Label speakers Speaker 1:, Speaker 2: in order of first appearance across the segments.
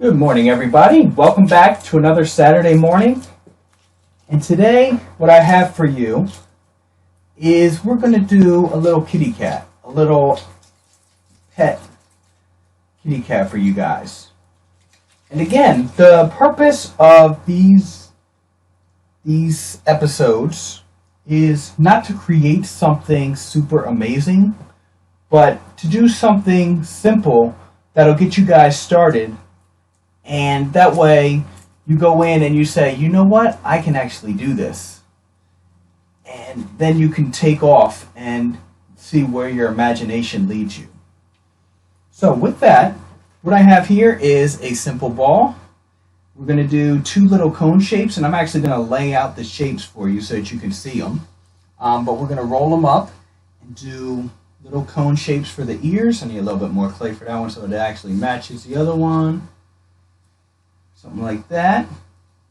Speaker 1: Good morning, everybody. Welcome back to another Saturday morning. And today, what I have for you is we're going to do a little kitty cat, a little pet kitty cat for you guys. And again, the purpose of these episodes is not to create something super amazing, but to do something simple that'll get you guys started. And that way, you go in and you say, you know what, I can actually do this. And then you can take off and see where your imagination leads you. So with that, what I have here is a simple ball. We're going to do two little cone shapes, and I'm actually going to lay out the shapes for you so that you can see them. But we're going to roll them up and do little cone shapes for the ears. I need a little bit more clay for that one so it actually matches the other one. Something like that.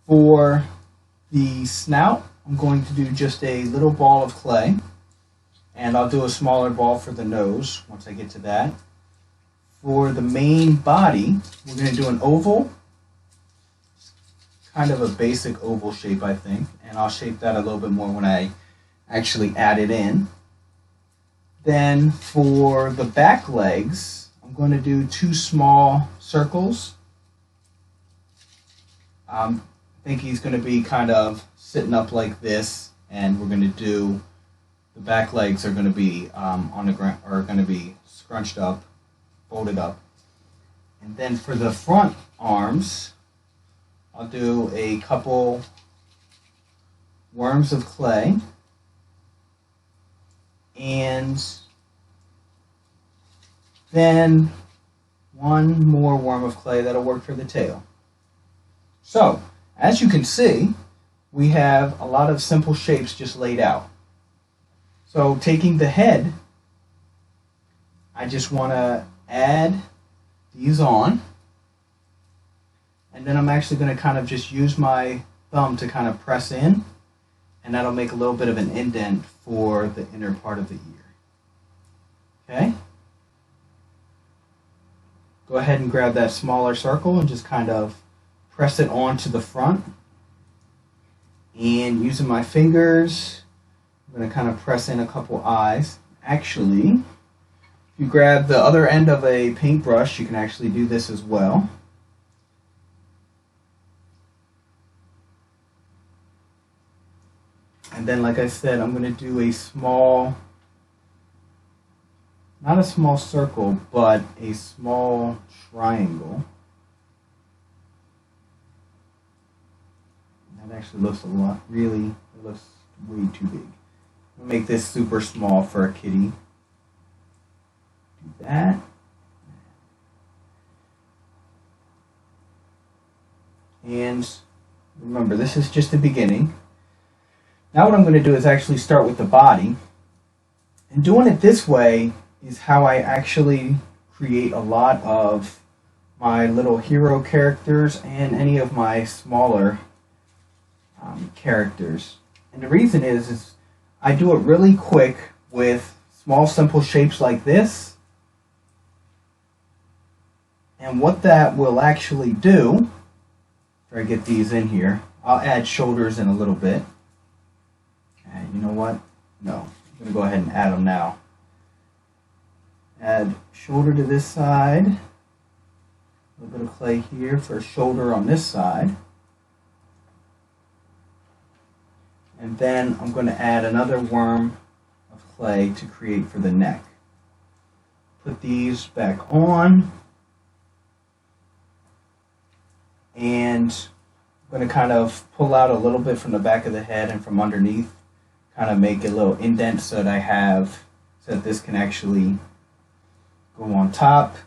Speaker 1: For the snout, I'm going to do just a little ball of clay. And I'll do a smaller ball for the nose once I get to that. For the main body, we're going to do an oval. Kind of a basic oval shape, I think. And I'll shape that a little bit more when I actually add it in. Then for the back legs, I'm going to do two small circles. I think he's going to be kind of sitting up like this, and we're going to do the back legs are going to be on the ground, are going to be scrunched up, folded up, and then for the front arms, I'll do a couple worms of clay, and then one more worm of clay that'll work for the tail. So, as you can see, we have a lot of simple shapes just laid out. So, taking the head, I just want to add these on. And then I'm actually going to kind of just use my thumb to kind of press in. And that'll make a little bit of an indent for the inner part of the ear. Okay? Go ahead and grab that smaller circle and just kind of press it onto the front, and using my fingers, I'm going to kind of press in a couple eyes. Actually, if you grab the other end of a paintbrush, you can actually do this as well. And then, like I said, I'm going to do a small, not a small circle, but a small triangle. That actually looks a lot, really, it looks way too big. I'll make this super small for a kitty. Do that. And remember, this is just the beginning. Now what I'm going to do is actually start with the body. And doing it this way is how I actually create a lot of my little hero characters and any of my smaller characters. And the reason is I do it really quick with small simple shapes like this, and what that will actually do, after I get these in here, I'll add shoulders in a little bit. And you know what, no, I'm going to go ahead and add them now. Add shoulder to this side, a little bit of clay here for a shoulder on this side. And then I'm going to add another worm of clay to create for the neck. Put these back on. And I'm going to kind of pull out a little bit from the back of the head and from underneath. Kind of make a little indent so that this can actually go on top.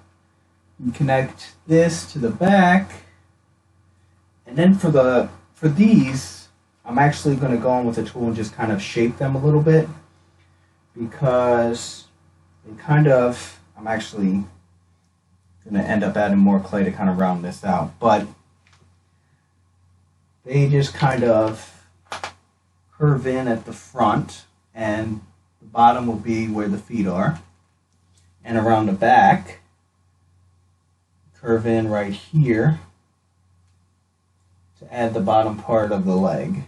Speaker 1: You connect this to the back. And then for these, I'm actually going to go in with a tool and just kind of shape them a little bit, because they kind of, I'm actually going to end up adding more clay to kind of round this out, but they just kind of curve in at the front, and the bottom will be where the feet are, and around the back curve in right here to add the bottom part of the leg.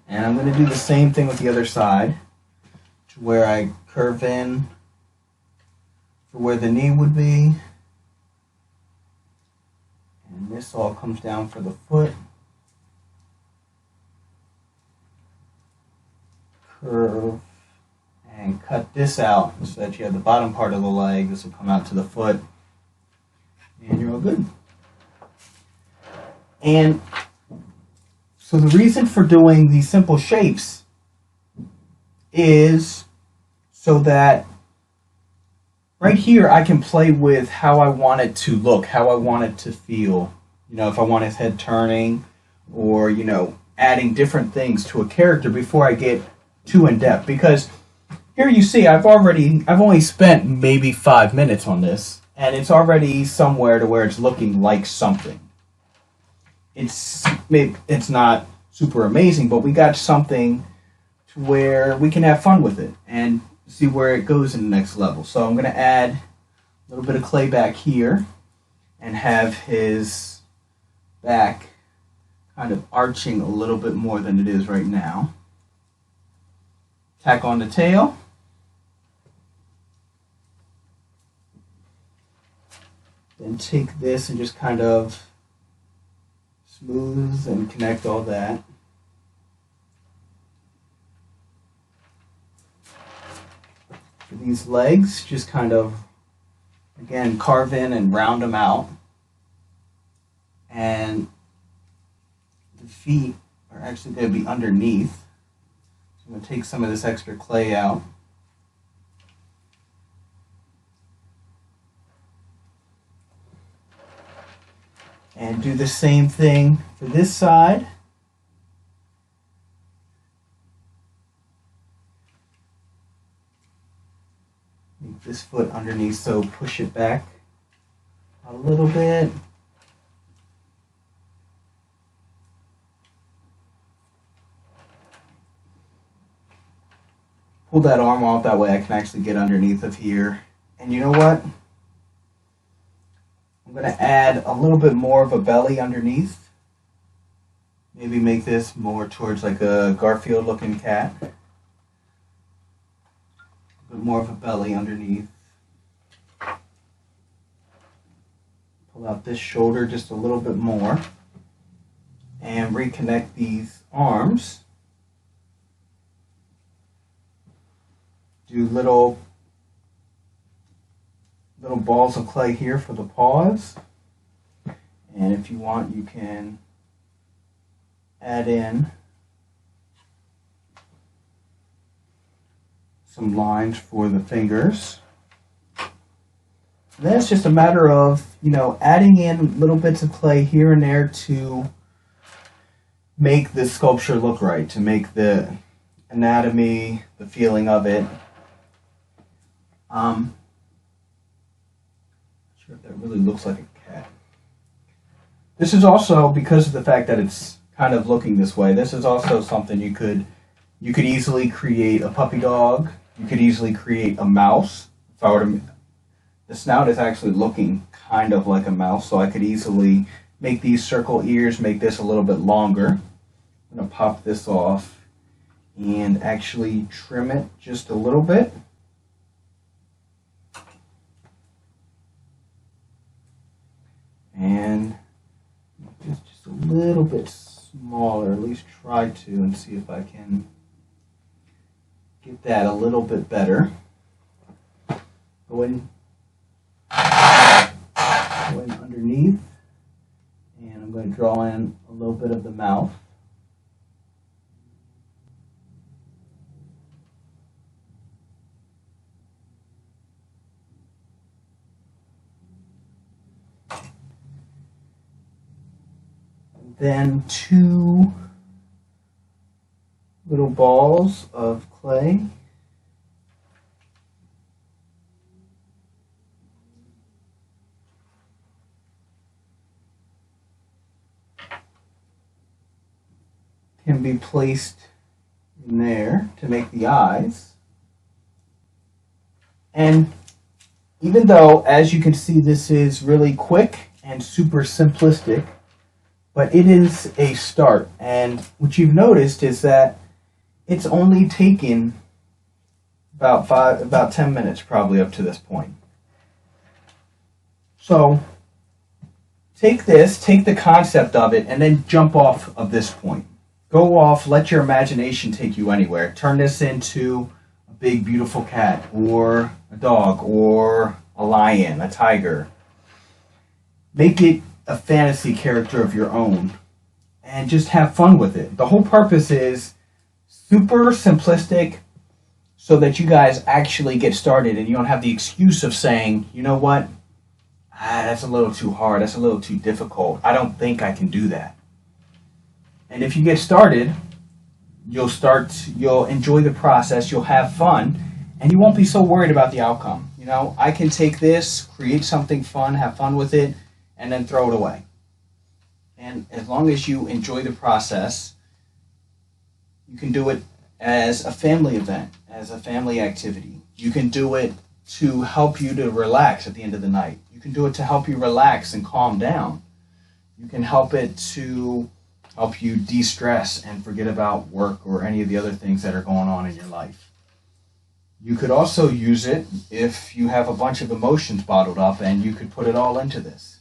Speaker 1: And I'm going to do the same thing with the other side, to where I curve in for where the knee would be. And this all comes down for the foot. Curve and cut this out so that you have the bottom part of the leg. This will come out to the foot. And you're all good. And so the reason for doing these simple shapes is so that right here I can play with how I want it to look, how I want it to feel. You know, if I want his head turning or, you know, adding different things to a character before I get too in depth. Because here you see I've only spent maybe 5 minutes on this, and it's already somewhere to where it's looking like something. It's not super amazing, but we got something to where we can have fun with it and see where it goes in the next level. So I'm going to add a little bit of clay back here and have his back kind of arching a little bit more than it is right now. Tack on the tail. Then take this and just kind of smooth and connect all that. For these legs, just kind of, again, carve in and round them out. And the feet are actually going to be underneath. So I'm going to take some of this extra clay out. And do the same thing for this side. Make this foot underneath, so push it back a little bit. Pull that arm off, that way I can actually get underneath of here. And you know what? I'm going to add a little bit more of a belly underneath. Maybe make this more towards like a Garfield looking cat. A bit more of a belly underneath. Pull out this shoulder just a little bit more. And reconnect these arms. Do little balls of clay here for the paws, and if you want you can add in some lines for the fingers. And then it's just a matter of, you know, adding in little bits of clay here and there to make the sculpture look right, to make the anatomy, the feeling of it. Sure if that really looks like a cat. This is also, because of the fact that it's kind of looking this way, this is also something you could easily create a puppy dog. You could easily create a mouse. If I were to, the snout is actually looking kind of like a mouse, so I could easily make these circle ears, make this a little bit longer. I'm going to pop this off and actually trim it just a little bit. And just a little bit smaller, at least try to, and see if I can get that a little bit better. Go in underneath, and I'm going to draw in a little bit of the mouth. Then 2 little balls of clay. Can be placed in there to make the eyes. And Even though, as you can see, this is really quick and super simplistic, but it is a start. And what you've noticed is that it's only taken about 10 minutes probably up to this point. So take this, take the concept of it, and then jump off of this point. Go off, let your imagination take you anywhere. Turn this into a big, beautiful cat, or a dog, or a lion, a tiger. Make it a fantasy character of your own, and just have fun with it. The whole purpose is super simplistic so that you guys actually get started and you don't have the excuse of saying, you know what, that's a little too hard, that's a little too difficult, I don't think I can do that. And if you get started, you'll enjoy the process, you'll have fun, and you won't be so worried about the outcome. You know, I can take this, create something fun, have fun with it, and then throw it away. And as long as you enjoy the process, you can do it as a family event, as a family activity. You can do it to help you to relax at the end of the night. You can do it to help you relax and calm down. You can help it to help you de-stress and forget about work or any of the other things that are going on in your life. You could also use it if you have a bunch of emotions bottled up, and you could put it all into this.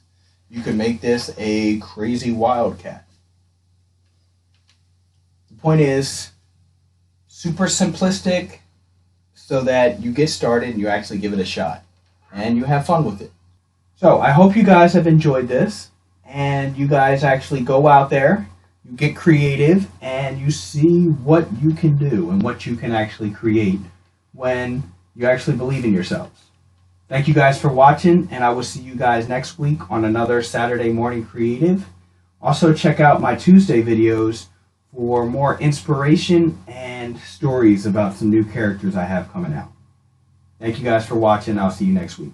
Speaker 1: You could make this a crazy wildcat. The point is, super simplistic so that you get started and you actually give it a shot and you have fun with it. So I hope you guys have enjoyed this, and you guys actually go out there, you get creative, and you see what you can do and what you can actually create when you actually believe in yourselves. Thank you guys for watching, and I will see you guys next week on another Saturday Morning Creative. Also check out my Tuesday videos for more inspiration and stories about some new characters I have coming out. Thank you guys for watching. I'll see you next week.